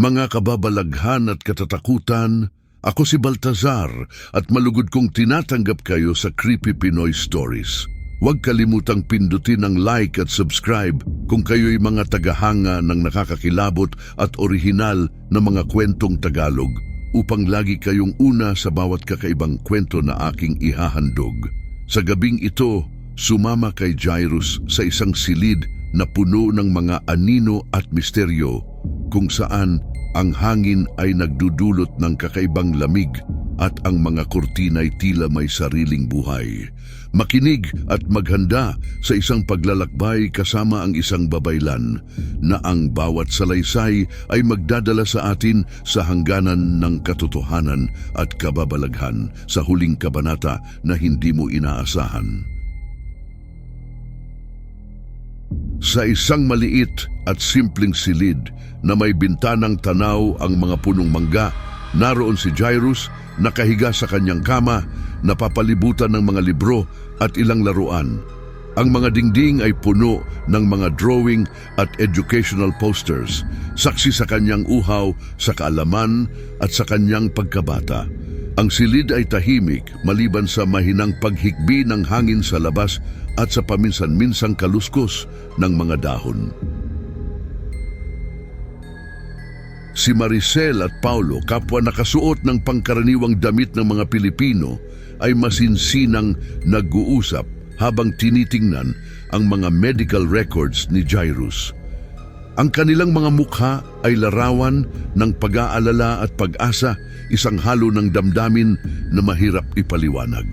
Mga kababalaghan at katatakutan, ako si Baltazar at malugod kong tinatanggap kayo sa Creepy Pinoy Stories. Huwag kalimutang pindutin ang like at subscribe kung kayo'y mga tagahanga ng nakakakilabot at orihinal na mga kwentong Tagalog upang lagi kayong una sa bawat kakaibang kwento na aking ihahandog. Sa gabing ito, sumama kay Jairus sa isang silid na puno ng mga anino at misteryo kung saan ang hangin ay nagdudulot ng kakaibang lamig at ang mga kurtina'y tila may sariling buhay. Makinig at maghanda sa isang paglalakbay kasama ang isang babaylan na ang bawat salaysay ay magdadala sa atin sa hangganan ng katotohanan at kababalaghan sa huling kabanata na hindi mo inaasahan. Sa isang maliit at simpleng silid na may bintanang tanaw ang mga punong mangga, naroon si Jairus nakahiga sa kanyang kama, napapalibutan ng mga libro at ilang laruan. Ang mga dingding ay puno ng mga drawing at educational posters, saksi sa kanyang uhaw sa kaalaman at sa kanyang pagkabata. Ang silid ay tahimik maliban sa mahinang paghikbi ng hangin sa labas at sa paminsan-minsang kaluskos ng mga dahon. Si Maricel at Paulo, kapwa nakasuot ng pangkaraniwang damit ng mga Pilipino, ay masinsinang nag-uusap habang tinitingnan ang mga medical records ni Jairus. Ang kanilang mga mukha ay larawan ng pag-aalala at pag-asa, isang halo ng damdamin na mahirap ipaliwanag.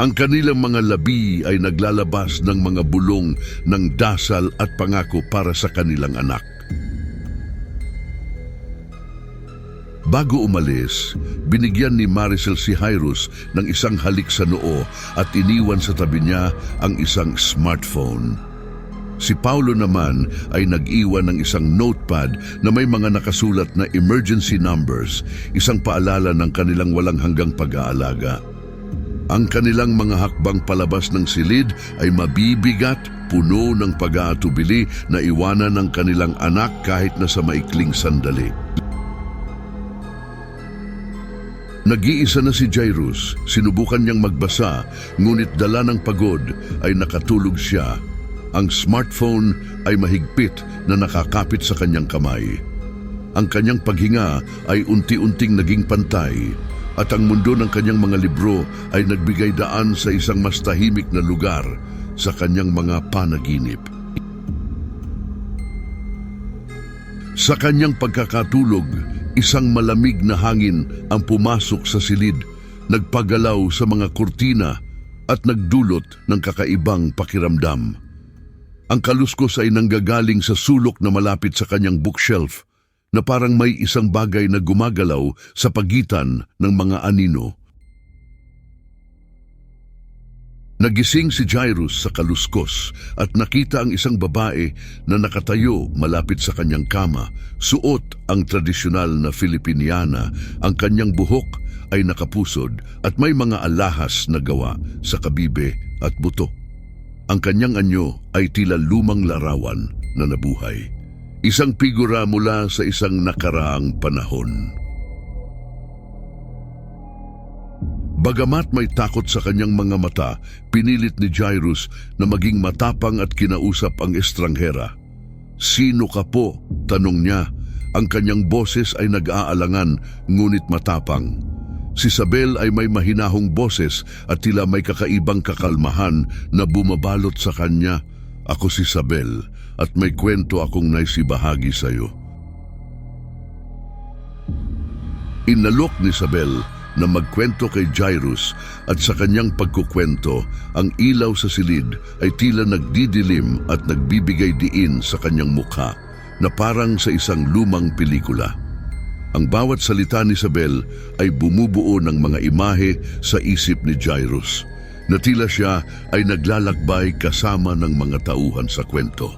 Ang kanilang mga labi ay naglalabas ng mga bulong ng dasal at pangako para sa kanilang anak. Bago umalis, binigyan ni Maricel si Jairus ng isang halik sa noo at iniwan sa tabi niya ang isang smartphone. Si Paulo naman ay nag-iwan ng isang notepad na may mga nakasulat na emergency numbers, isang paalala ng kanilang walang hanggang pag-aalaga. Ang kanilang mga hakbang palabas ng silid ay mabibigat, puno ng pag-aatubili na iwanan ng kanilang anak kahit na sa maikling sandali. Nag-iisa na si Jairus, sinubukan niyang magbasa, ngunit dala ng pagod ay nakatulog siya. Ang smartphone ay mahigpit na nakakapit sa kanyang kamay. Ang kanyang paghinga ay unti-unting naging pantay at ang mundo ng kanyang mga libro ay nagbigay daan sa isang mas tahimik na lugar sa kanyang mga panaginip. Sa kanyang pagkakatulog, isang malamig na hangin ang pumasok sa silid, nagpagalaw sa mga kurtina at nagdulot ng kakaibang pakiramdam. Ang kaluskos ay nanggagaling sa sulok na malapit sa kanyang bookshelf na parang may isang bagay na gumagalaw sa pagitan ng mga anino. Nagising si Jairus sa kaluskos at nakita ang isang babae na nakatayo malapit sa kanyang kama. Suot ang tradisyonal na Filipiniana, ang kanyang buhok ay nakapusod at may mga alahas na gawa sa kabibe at buto. Ang kanyang anyo ay tila lumang larawan na nabuhay. Isang figura mula sa isang nakaraang panahon. Bagamat may takot sa kanyang mga mata, pinilit ni Jairus na maging matapang at kinausap ang estranghera. "Sino ka po?" tanong niya. Ang kanyang boses ay nag-aalangan ngunit matapang. Si Isabel ay may mahinahong boses at tila may kakaibang kakalmahan na bumabalot sa kanya. "Ako si Isabel at may kwento akong naisibahagi sa iyo." Inalok ni Isabel na magkwento kay Jairus at sa kanyang pagkukwento, ang ilaw sa silid ay tila nagdidilim at nagbibigay diin sa kanyang mukha na parang sa isang lumang pelikula. Ang bawat salita ni Isabel ay bumubuo ng mga imahe sa isip ni Jairus, na tila siya ay naglalakbay kasama ng mga tauhan sa kwento.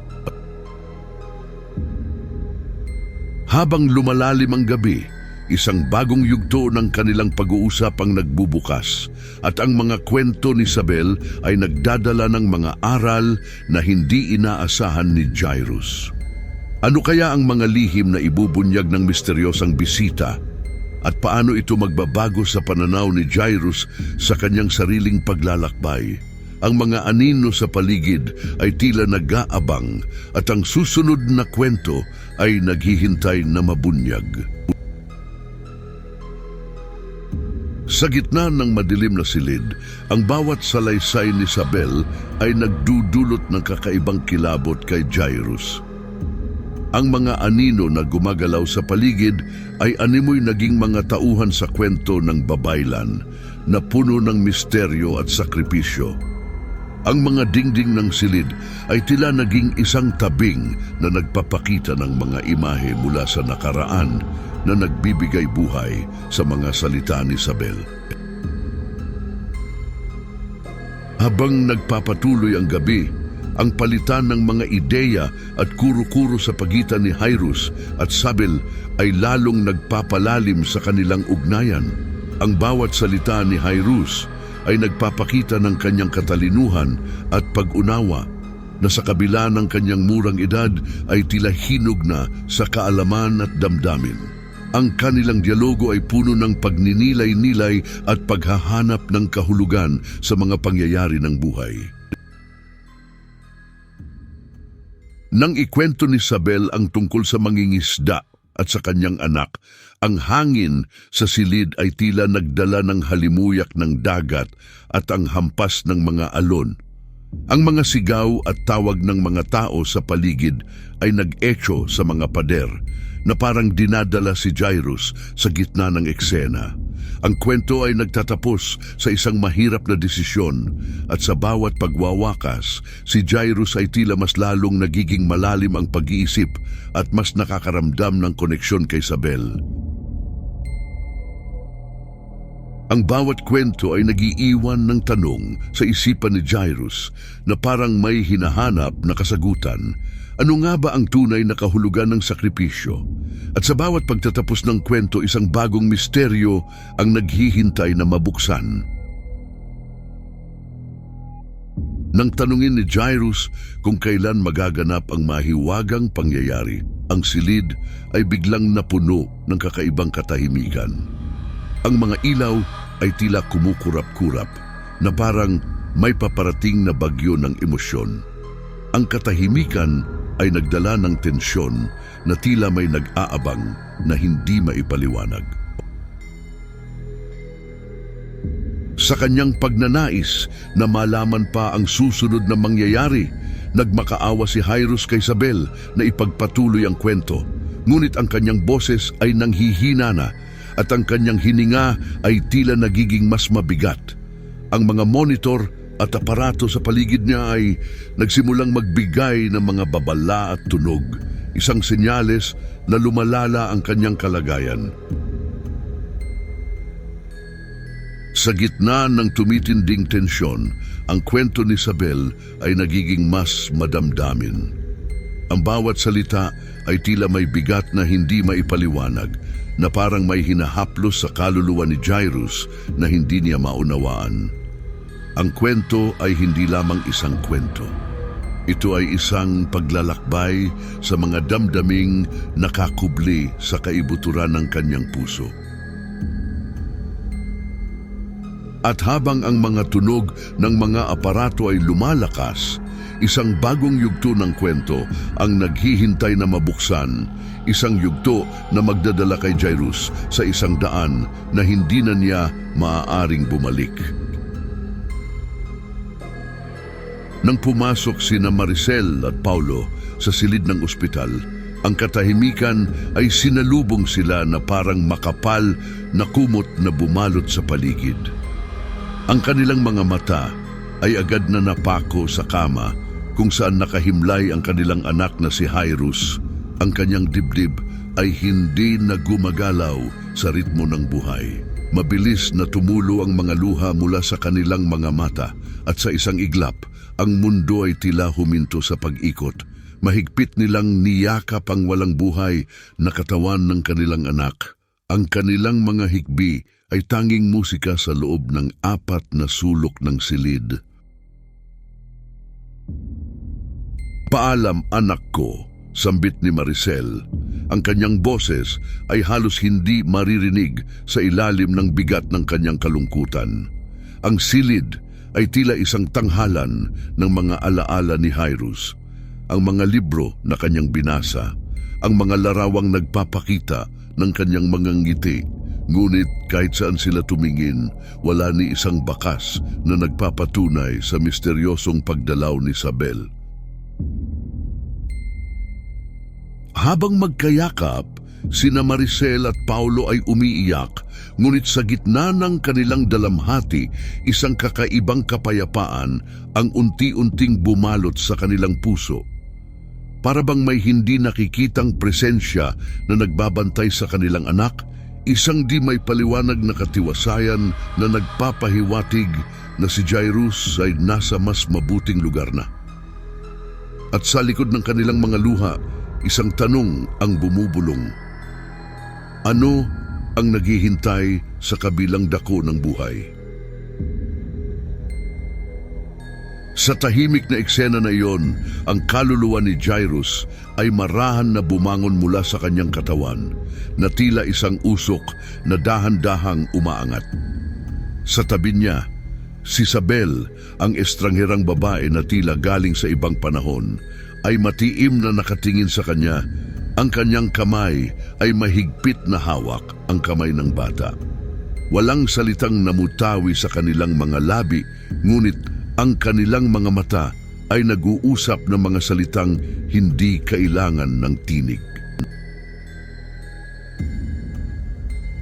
Habang lumalalim ang gabi, isang bagong yugto ng kanilang pag-uusap ang nagbubukas at ang mga kwento ni Isabel ay nagdadala ng mga aral na hindi inaasahan ni Jairus. Ano kaya ang mga lihim na ibubunyag ng misteryosang bisita at paano ito magbabago sa pananaw ni Jairus sa kanyang sariling paglalakbay? Ang mga anino sa paligid ay tila nag-aabang at ang susunod na kwento ay naghihintay na mabunyag. Sa gitna ng madilim na silid, ang bawat salaysay ni Isabel ay nagdudulot ng kakaibang kilabot kay Jairus. Ang mga anino na gumagalaw sa paligid ay animoy naging mga tauhan sa kwento ng babaylan na puno ng misteryo at sakripisyo. Ang mga dingding ng silid ay tila naging isang tabing na nagpapakita ng mga imahe mula sa nakaraan na nagbibigay buhay sa mga salita ni Isabel. Habang nagpapatuloy ang gabi, ang palitan ng mga ideya at kuro-kuro sa pagitan ni Jairus at Isabel ay lalong nagpapalalim sa kanilang ugnayan. Ang bawat salita ni Jairus ay nagpapakita ng kanyang katalinuhan at pag-unawa na sa kabila ng kanyang murang edad ay tila hinog na sa kaalaman at damdamin. Ang kanilang dialogo ay puno ng pagninilay-nilay at paghahanap ng kahulugan sa mga pangyayari ng buhay. Nang ikwento ni Isabel ang tungkol sa mangingisda at sa kanyang anak, ang hangin sa silid ay tila nagdala ng halimuyak ng dagat at ang hampas ng mga alon. Ang mga sigaw at tawag ng mga tao sa paligid ay nag-echo sa mga pader na parang dinadala si Jairus sa gitna ng eksena. Ang kwento ay nagtatapos sa isang mahirap na desisyon at sa bawat pagwawakas, si Jairus ay tila mas lalong nagiging malalim ang pag-iisip at mas nakakaramdam ng koneksyon kay Isabel. Ang bawat kwento ay nagiiwan ng tanong sa isipan ni Jairus na parang may hinahanap na kasagutan. Ano nga ba ang tunay na kahulugan ng sakripisyo? At sa bawat pagtatapos ng kwento, isang bagong misteryo ang naghihintay na mabuksan. Nang tanungin ni Jairus kung kailan magaganap ang mahiwagang pangyayari, ang silid ay biglang napuno ng kakaibang katahimikan. Ang mga ilaw ay tila kumukurap-kurap na parang may paparating na bagyo ng emosyon. Ang katahimikan ay nagdala ng tensyon na tila may nag-aabang na hindi maipaliwanag. Sa kanyang pagnanais na malaman pa ang susunod na mangyayari, nagmakaawa si Jairus kay Isabel na ipagpatuloy ang kwento. Ngunit ang kanyang boses ay nanghihina na at ang kanyang hininga ay tila nagiging mas mabigat. Ang mga monitor at aparato sa paligid niya ay nagsimulang magbigay ng mga babala at tunog, isang senyales na lumalala ang kanyang kalagayan. Sa gitna ng tumitinding tensyon, ang kwento ni Isabel ay nagiging mas madamdamin. Ang bawat salita ay tila may bigat na hindi maipaliwanag, na parang may hinahaplos sa kaluluwa ni Jairus na hindi niya maunawaan. Ang kwento ay hindi lamang isang kwento. Ito ay isang paglalakbay sa mga damdaming nakakubli sa kaibuturan ng kanyang puso. At habang ang mga tunog ng mga aparato ay lumalakas, isang bagong yugto ng kwento ang naghihintay na mabuksan, isang yugto na magdadala kay Jairus sa isang daan na hindi na niya maaaring bumalik. Nang pumasok sina Maricel at Paulo sa silid ng ospital, ang katahimikan ay sinalubong sila na parang makapal na kumot na bumalot sa paligid. Ang kanilang mga mata ay agad na napako sa kama kung saan nakahimlay ang kanilang anak na si Jairus. Ang kanyang dibdib ay hindi na gumagalaw sa ritmo ng buhay. Mabilis na tumulo ang mga luha mula sa kanilang mga mata at sa isang iglap, ang mundo ay tila huminto sa pag-ikot. Mahigpit nilang niyakap ang walang buhay na katawan ng kanilang anak. Ang kanilang mga hikbi ay tanging musika sa loob ng 4 na sulok ng silid. "Paalam, anak ko," Sambit ni Maricel. Ang kanyang boses ay halos hindi maririnig sa ilalim ng bigat ng kanyang kalungkutan. Ang silid ay tila isang tanghalan ng mga alaala ni Jairus. Ang mga libro na kanyang binasa, ang mga larawang nagpapakita ng kanyang mga ngiti. Ngunit kahit saan sila tumingin, wala ni isang bakas na nagpapatunay sa misteryosong pagdalaw ni Isabel. Habang magkayakap, sina Maricel at Paulo ay umiiyak, ngunit sa gitna ng kanilang dalamhati, isang kakaibang kapayapaan ang unti-unting bumalot sa kanilang puso. Para bang may hindi nakikitang presensya na nagbabantay sa kanilang anak, isang di may paliwanag na katiwasayan na nagpapahiwatig na si Jairus ay nasa mas mabuting lugar na. At sa likod ng kanilang mga luha, isang tanong ang bumubulong. Ano ang naghihintay sa kabilang dako ng buhay? Sa tahimik na eksena na iyon, ang kaluluwa ni Jairus ay marahan na bumangon mula sa kanyang katawan, na tila isang usok na dahan-dahang umaangat. Sa tabi niya, si Isabel, ang estrangherang babae na tila galing sa ibang panahon, ay matiim na nakatingin sa kanya. Ang kanyang kamay ay mahigpit na hawak ang kamay ng bata. Walang salitang namutawi sa kanilang mga labi, ngunit ang kanilang mga mata ay nag-uusap ng mga salitang hindi kailangan ng tinig.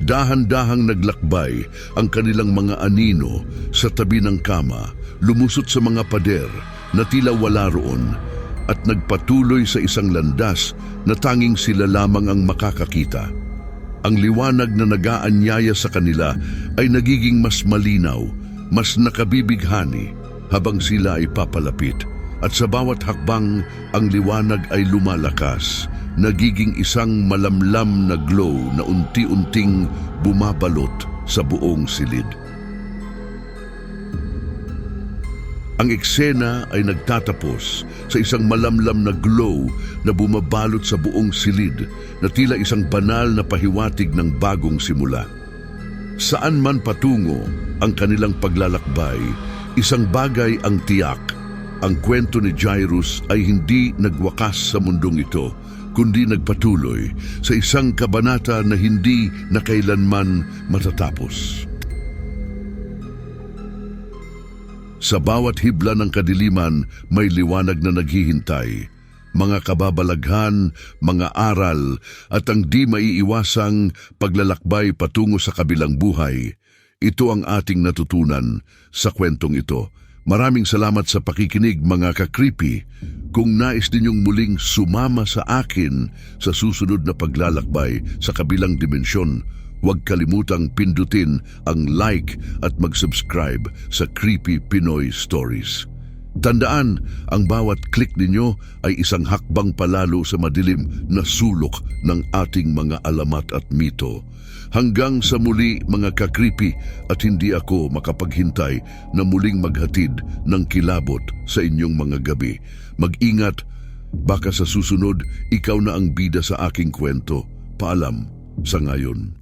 Dahan-dahang naglakbay ang kanilang mga anino sa tabi ng kama, lumusot sa mga pader na tila wala roon, at nagpatuloy sa isang landas na tanging sila lamang ang makakakita. Ang liwanag na nag-aanyaya sa kanila ay nagiging mas malinaw, mas nakabibighani habang sila ay papalapit. At sa bawat hakbang, ang liwanag ay lumalakas, nagiging isang malamlam na glow na unti-unting bumabalot sa buong silid. Ang eksena ay nagtatapos sa isang malamlam na glow na bumabalot sa buong silid na tila isang banal na pahiwatig ng bagong simula. Saan man patungo ang kanilang paglalakbay, isang bagay ang tiyak. Ang kwento ni Jairus ay hindi nagwakas sa mundong ito, kundi nagpatuloy sa isang kabanata na hindi na kailanman matatapos. Sa bawat hibla ng kadiliman, may liwanag na naghihintay. Mga kababalaghan, mga aral, at ang di maiiwasang paglalakbay patungo sa kabilang buhay. Ito ang ating natutunan sa kwentong ito. Maraming salamat sa pakikinig, mga ka-creepy. Kung nais ninyong muling sumama sa akin sa susunod na paglalakbay sa kabilang dimensyon, huwag kalimutang pindutin ang like at mag-subscribe sa Creepy Pinoy Stories. Tandaan, ang bawat click ninyo ay isang hakbang palalo sa madilim na sulok ng ating mga alamat at mito. Hanggang sa muli, mga ka-creepy, at hindi ako makapaghintay na muling maghatid ng kilabot sa inyong mga gabi. Mag-ingat, baka sa susunod, ikaw na ang bida sa aking kwento. Paalam sa ngayon.